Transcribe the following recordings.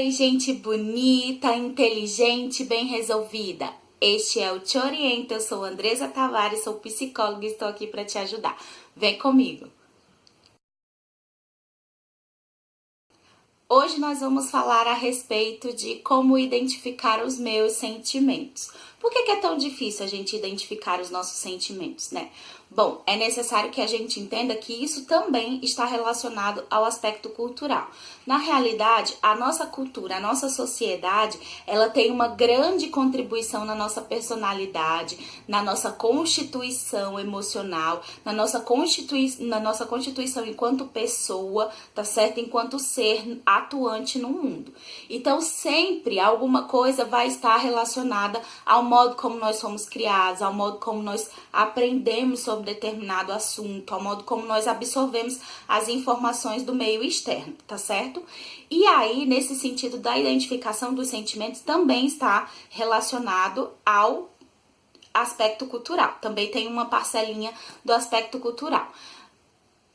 Oi, gente bonita, inteligente, bem resolvida. Este é o Te Orienta, eu sou Andresa Tavares, sou psicóloga e estou aqui para te ajudar. Vem comigo. Hoje nós vamos falar a respeito de como identificar os meus sentimentos. Por que é tão difícil a gente identificar os nossos sentimentos, né? Bom, é necessário que a gente entenda que isso também está relacionado ao aspecto cultural. Na realidade, a nossa cultura, a nossa sociedade, ela tem uma grande contribuição na nossa personalidade, na nossa constituição emocional, na nossa constituição enquanto pessoa, tá certo? Enquanto ser atuante no mundo. Então, sempre alguma coisa vai estar relacionada ao modo como nós fomos criados, ao modo como nós aprendemos sobre determinado assunto, ao modo como nós absorvemos as informações do meio externo, tá certo? E aí, nesse sentido da identificação dos sentimentos, também está relacionado ao aspecto cultural. Também tem uma parcelinha do aspecto cultural.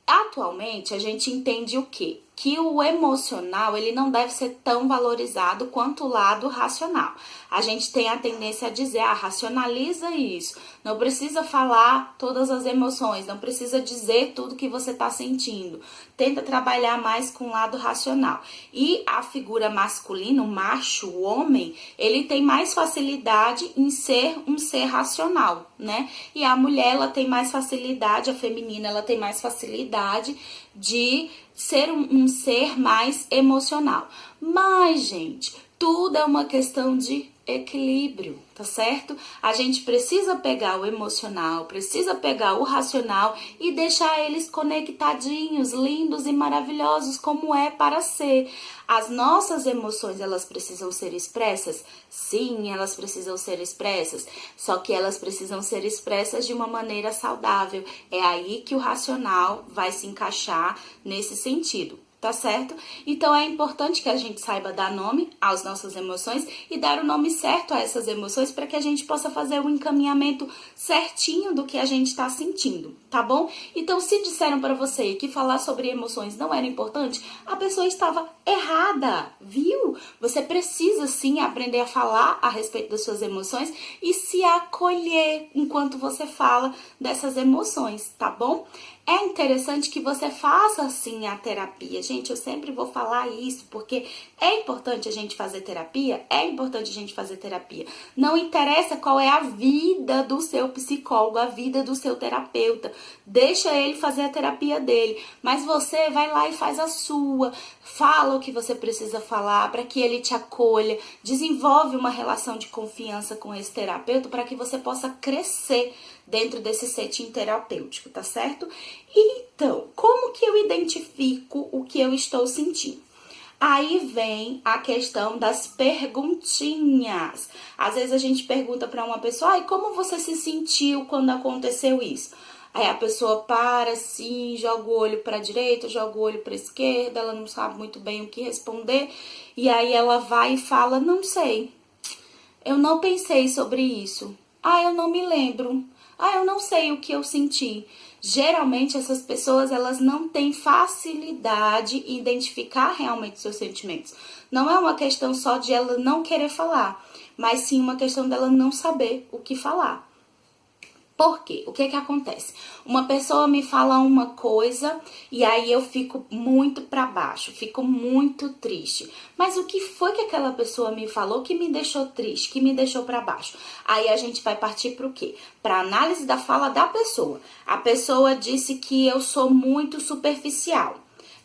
Atualmente, a gente entende o quê? Que o emocional, ele não deve ser tão valorizado quanto o lado racional. A gente tem a tendência a dizer, racionaliza isso. Não precisa falar todas as emoções, não precisa dizer tudo que você está sentindo. Tenta trabalhar mais com o lado racional. E a figura masculina, o macho, o homem, ele tem mais facilidade em ser um ser racional, né? E a mulher, ela tem mais facilidade, a feminina, ela tem mais facilidade de ser um ser mais emocional. Mas, gente, tudo é uma questão de equilíbrio, tá certo? A gente precisa pegar o emocional, precisa pegar o racional e deixar eles conectadinhos, lindos e maravilhosos como é para ser. As nossas emoções, elas precisam ser expressas? Sim, elas precisam ser expressas, só que elas precisam ser expressas de uma maneira saudável. É aí que o racional vai se encaixar nesse sentido. Tá certo? Então é importante que a gente saiba dar nome às nossas emoções e dar o nome certo a essas emoções para que a gente possa fazer o encaminhamento certinho do que a gente está sentindo, tá bom? Então, se disseram para você que falar sobre emoções não era importante, a pessoa estava errada, viu? Você precisa sim aprender a falar a respeito das suas emoções e se acolher enquanto você fala dessas emoções, tá bom? É interessante que você faça sim a terapia. Gente, eu sempre vou falar isso, porque é importante a gente fazer terapia, Não interessa qual é a vida do seu psicólogo, a vida do seu terapeuta. Deixa ele fazer a terapia dele, mas você vai lá e faz a sua. Fala o que você precisa falar para que ele te acolha. Desenvolve uma relação de confiança com esse terapeuta para que você possa crescer dentro desse setting terapêutico, tá certo? Então, como que eu identifico o que eu estou sentindo? Aí vem a questão das perguntinhas. Às vezes a gente pergunta para uma pessoa, como você se sentiu quando aconteceu isso? Aí a pessoa para assim, joga o olho para a direita, joga o olho para a esquerda, ela não sabe muito bem o que responder, e aí ela vai e fala, não sei, eu não pensei sobre isso, eu não me lembro, eu não sei o que eu senti. Geralmente essas pessoas, elas não têm facilidade em identificar realmente seus sentimentos. Não é uma questão só de ela não querer falar, mas sim uma questão dela não saber o que falar. Por quê? O que que acontece? Uma pessoa me fala uma coisa e aí eu fico muito pra baixo, fico muito triste. Mas o que foi que aquela pessoa me falou que me deixou triste, que me deixou pra baixo? Aí a gente vai partir pro quê? Pra análise da fala da pessoa. A pessoa disse que eu sou muito superficial.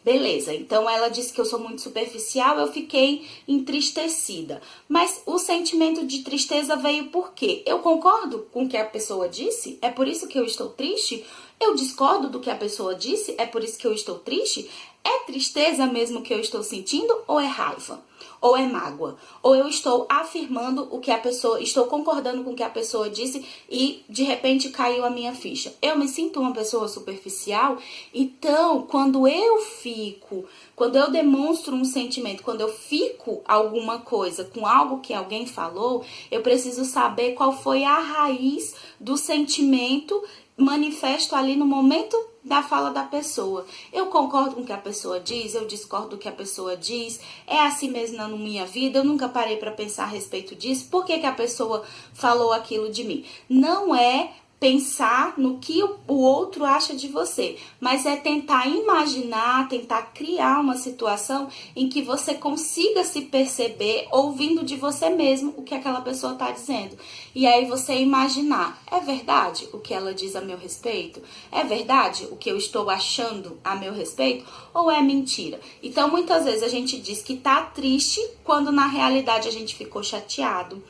Beleza, então ela disse que eu sou muito superficial, eu fiquei entristecida. Mas o sentimento de tristeza veio por quê? Eu concordo com o que a pessoa disse? É por isso que eu estou triste? Eu discordo do que a pessoa disse? É por isso que eu estou triste? É tristeza mesmo que eu estou sentindo ou é raiva? Ou é mágoa? Ou eu estou afirmando o que a pessoa, estou concordando com o que a pessoa disse e de repente caiu a minha ficha. Eu me sinto uma pessoa superficial, então quando eu demonstro um sentimento, quando eu fico alguma coisa com algo que alguém falou, eu preciso saber qual foi a raiz do sentimento manifesto ali no momento da fala da pessoa. Eu concordo com o que a pessoa diz, eu discordo do que a pessoa diz, é assim mesmo na minha vida, eu nunca parei para pensar a respeito disso, por que a pessoa falou aquilo de mim? Não é pensar no que o outro acha de você, mas é tentar imaginar, tentar criar uma situação em que você consiga se perceber ouvindo de você mesmo o que aquela pessoa está dizendo. E aí você imaginar, é verdade o que ela diz a meu respeito? É verdade o que eu estou achando a meu respeito? Ou é mentira? Então muitas vezes a gente diz que tá triste quando na realidade a gente ficou chateado,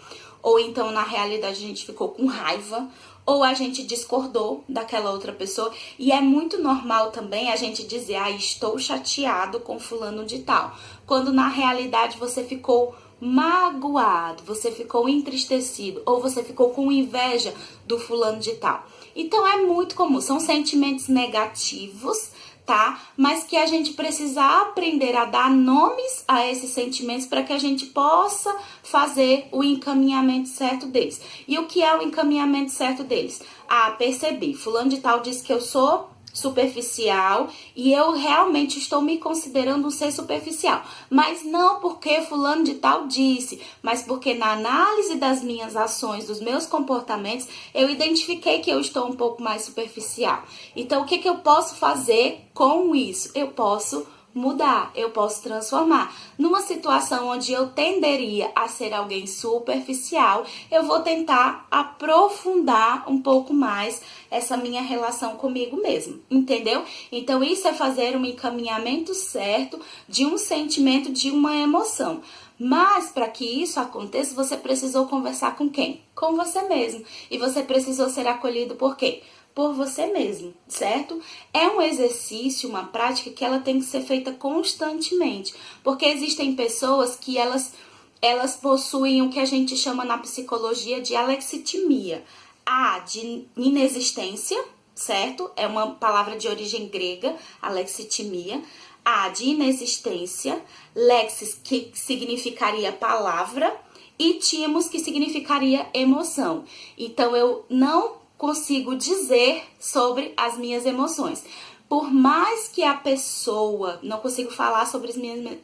ou então na realidade a gente ficou com raiva, ou a gente discordou daquela outra pessoa. E é muito normal também a gente dizer, estou chateado com fulano de tal, quando na realidade você ficou magoado, você ficou entristecido, ou você ficou com inveja do fulano de tal. Então é muito comum, são sentimentos negativos, tá? Mas que a gente precisa aprender a dar nomes a esses sentimentos para que a gente possa fazer o encaminhamento certo deles. E o que é o encaminhamento certo deles? Percebi, fulano de tal disse que eu sou superficial e eu realmente estou me considerando um ser superficial, mas não porque fulano de tal disse, mas porque na análise das minhas ações, dos meus comportamentos, eu identifiquei que eu estou um pouco mais superficial. Então, o que eu posso fazer com isso? Eu posso mudar, eu posso transformar. Numa situação onde eu tenderia a ser alguém superficial, eu vou tentar aprofundar um pouco mais essa minha relação comigo mesmo, entendeu? Então isso é fazer um encaminhamento certo de um sentimento, de uma emoção. Mas para que isso aconteça, você precisou conversar com quem? Com você mesmo. E você precisou ser acolhido por quem? Por você mesmo, certo? É um exercício, uma prática que ela tem que ser feita constantemente, porque existem pessoas que elas possuem o que a gente chama na psicologia de alexitimia. A de inexistência, certo? É uma palavra de origem grega, alexitimia. A de inexistência, lexis, que significaria palavra, e timos, que significaria emoção. Então, eu não consigo dizer sobre as minhas emoções. Por mais que a pessoa, não consigo falar sobre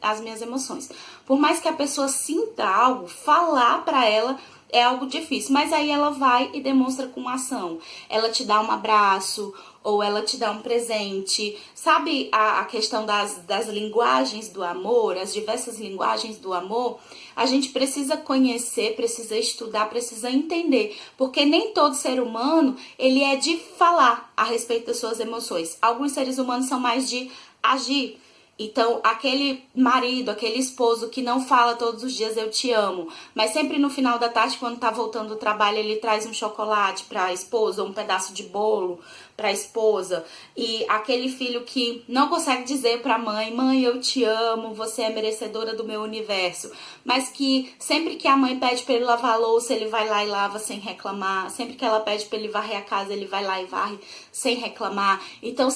as minhas emoções. Por mais que a pessoa sinta algo, falar para ela é algo difícil. Mas aí ela vai e demonstra com ação. Ela te dá um abraço, ou ela te dá um presente. Sabe a questão das linguagens do amor, as diversas linguagens do amor? A gente precisa conhecer, precisa estudar, precisa entender. Porque nem todo ser humano, ele é de falar a respeito das suas emoções. Alguns seres humanos são mais de agir. Então, aquele marido, aquele esposo que não fala todos os dias eu te amo, mas sempre no final da tarde, quando tá voltando do trabalho, ele traz um chocolate pra esposa, ou um pedaço de bolo pra esposa. E aquele filho que não consegue dizer pra mãe, mãe, eu te amo, você é merecedora do meu universo. Mas que sempre que a mãe pede pra ele lavar a louça, ele vai lá e lava sem reclamar. Sempre que ela pede pra ele varrer a casa, ele vai lá e varre sem reclamar. Então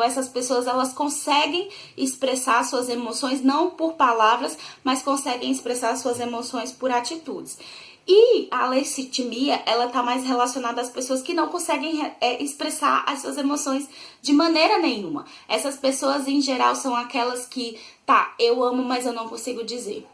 essas pessoas, elas conseguem expressar suas emoções não por palavras, mas conseguem expressar suas emoções por atitudes. E a alexitimia, ela tá mais relacionada às pessoas que não conseguem expressar as suas emoções de maneira nenhuma. Essas pessoas, em geral, são aquelas que, eu amo, mas eu não consigo dizer.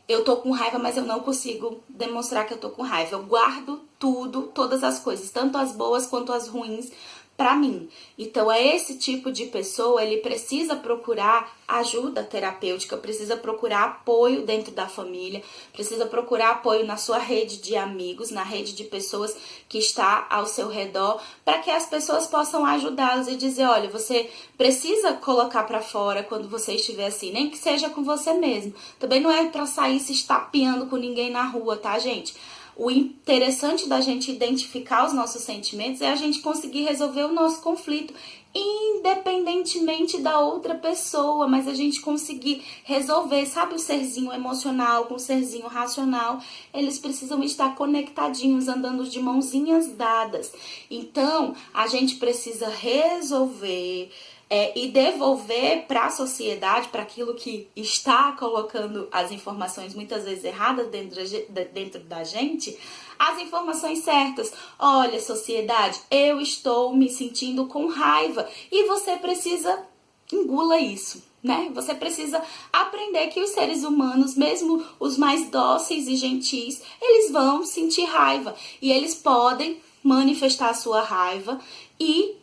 Eu tô com raiva, mas eu não consigo demonstrar que eu tô com raiva. Eu guardo tudo, todas as coisas, tanto as boas quanto as ruins, pra mim. Então, esse tipo de pessoa, ele precisa procurar ajuda terapêutica, precisa procurar apoio dentro da família, precisa procurar apoio na sua rede de amigos, na rede de pessoas que está ao seu redor, para que as pessoas possam ajudá-los e dizer, olha, você precisa colocar pra fora quando você estiver assim, nem que seja com você mesmo. Também não é pra sair se estapeando com ninguém na rua, tá, gente? O interessante da gente identificar os nossos sentimentos é a gente conseguir resolver o nosso conflito, independentemente da outra pessoa, mas a gente conseguir resolver, sabe, o serzinho emocional com o serzinho racional, eles precisam estar conectadinhos, andando de mãozinhas dadas. Então, a gente precisa resolver e devolver para a sociedade, para aquilo que está colocando as informações muitas vezes erradas dentro da gente, as informações certas. Olha, sociedade, eu estou me sentindo com raiva e você precisa engula isso, né? Você precisa aprender que os seres humanos, mesmo os mais dóceis e gentis, eles vão sentir raiva e eles podem manifestar a sua raiva e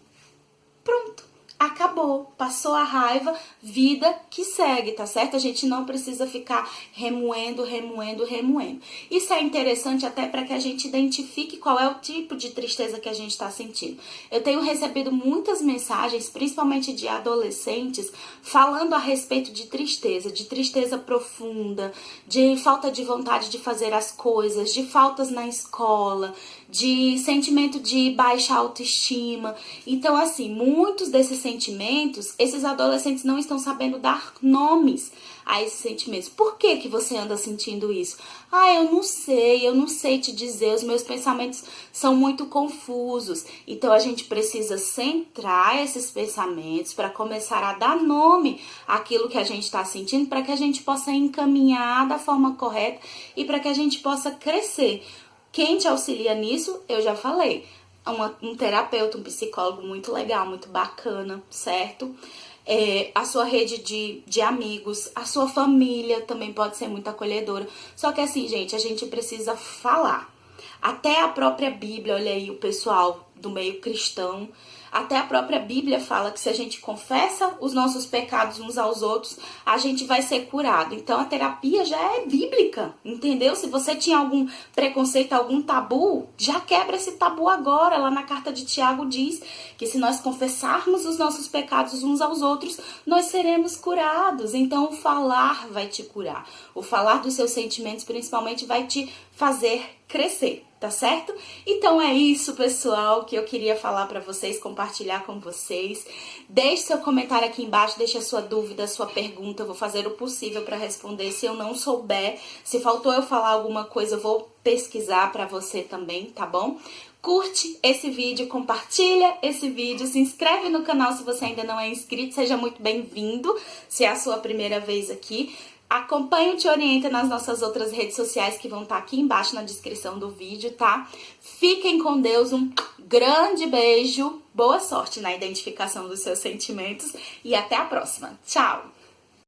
pronto. Acabou, passou a raiva, vida que segue, tá certo? A gente não precisa ficar remoendo. Isso é interessante até para que a gente identifique qual é o tipo de tristeza que a gente está sentindo. Eu tenho recebido muitas mensagens, principalmente de adolescentes, falando a respeito de tristeza profunda, de falta de vontade de fazer as coisas, de faltas na escola, de sentimento de baixa autoestima. Então, assim, muitos desses sentimentos, esses adolescentes não estão sabendo dar nomes a esses sentimentos. Por que que você anda sentindo isso? Eu não sei te dizer, os meus pensamentos são muito confusos. Então, a gente precisa centrar esses pensamentos para começar a dar nome àquilo que a gente está sentindo, para que a gente possa encaminhar da forma correta e para que a gente possa crescer. Quem te auxilia nisso, eu já falei, um terapeuta, um psicólogo muito legal, muito bacana, certo? A sua rede de amigos, a sua família também pode ser muito acolhedora. Só que assim, gente, a gente precisa falar. Até a própria Bíblia, olha aí o pessoal do meio cristão, até a própria Bíblia fala que se a gente confessa os nossos pecados uns aos outros, a gente vai ser curado. Então a terapia já é bíblica, entendeu? Se você tinha algum preconceito, algum tabu, já quebra esse tabu agora. Lá na carta de Tiago diz que se nós confessarmos os nossos pecados uns aos outros, nós seremos curados. Então o falar vai te curar. O falar dos seus sentimentos principalmente vai te fazer crescer, tá certo? Então é isso, pessoal, que eu queria falar pra vocês, compartilhar com vocês. Deixe seu comentário aqui embaixo, deixe a sua dúvida, a sua pergunta, eu vou fazer o possível pra responder. Se eu não souber, se faltou eu falar alguma coisa, eu vou pesquisar pra você também, tá bom? Curte esse vídeo, compartilha esse vídeo, se inscreve no canal se você ainda não é inscrito, seja muito bem-vindo, se é a sua primeira vez aqui. Acompanhe o Te Orienta nas nossas outras redes sociais que vão estar aqui embaixo na descrição do vídeo, tá? Fiquem com Deus, um grande beijo, boa sorte na identificação dos seus sentimentos e até a próxima. Tchau!